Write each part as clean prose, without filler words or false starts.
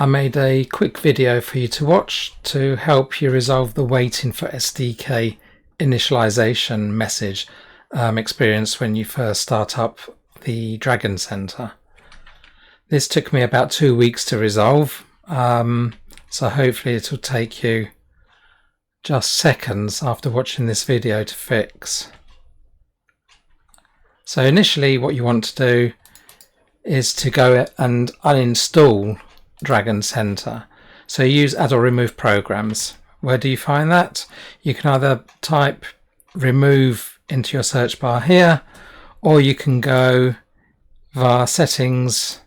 I made a quick video for you to watch to help you resolve the waiting for SDK initialization message experience when you first start up the Dragon Center. This took me about 2 weeks to resolve, so hopefully it will take you just seconds after watching this video to fix. So initially what you want to do is to go and uninstall Dragon Center. So you use add or remove programs. Where do you find that? You can either type remove into your search bar here, or you can go via settings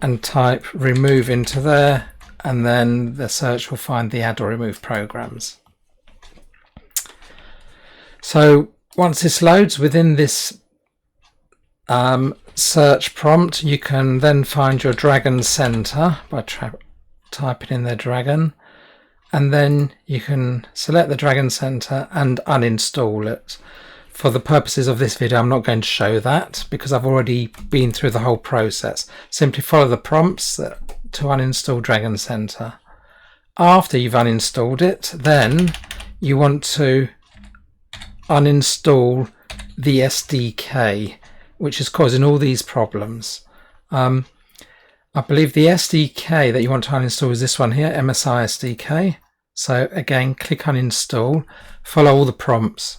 and type remove into there, and then the search will find the add or remove programs. So once this loads within this search prompt, you can then find your Dragon Center by typing in their Dragon, and then you can select the Dragon Center and uninstall it. For the purposes of this video, I'm not going to show that because I've already been through the whole process. Simply follow the prompts to uninstall Dragon Center. After you've uninstalled it, then you want to uninstall the SDK, which is causing all these problems. I believe the SDK that you want to uninstall is this one here, MSI SDK. So again, click uninstall, follow all the prompts.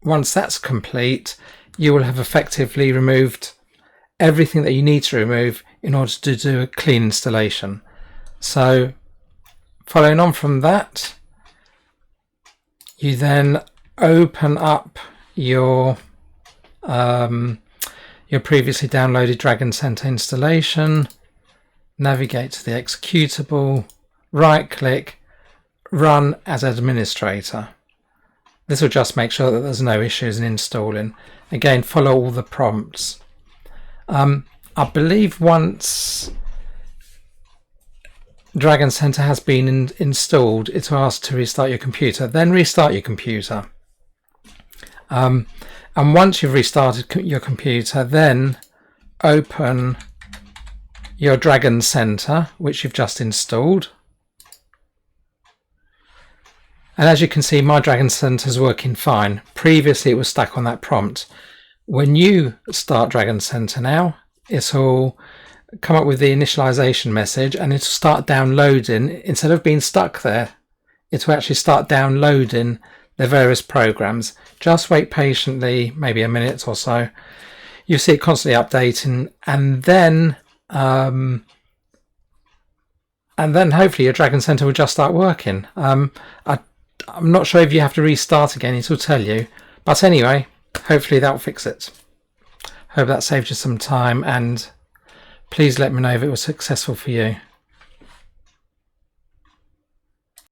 Once that's complete, you will have effectively removed everything that you need to remove in order to do a clean installation. So following on from that, you then open up your previously downloaded Dragon Center installation, navigate to the executable, right click, run as administrator. This will just make sure that there's no issues in installing. Again, follow all the prompts. I believe once Dragon Center has been installed, it will ask to restart your computer. Then restart your computer. And once you've restarted your computer, then open your Dragon Center, which you've just installed. And as you can see, my Dragon Center is working fine. Previously, it was stuck on that prompt. When you start Dragon Center now, it'll come up with the initialization message and it'll start downloading. Instead of being stuck there, it will actually start downloading the various programs. Just wait patiently, maybe a minute or so. You'll see it constantly updating, and then hopefully your Dragon Center will just start working. I'm not sure if you have to restart again, it will tell you. But anyway, hopefully that will fix it. Hope that saved you some time, and please let me know if it was successful for you.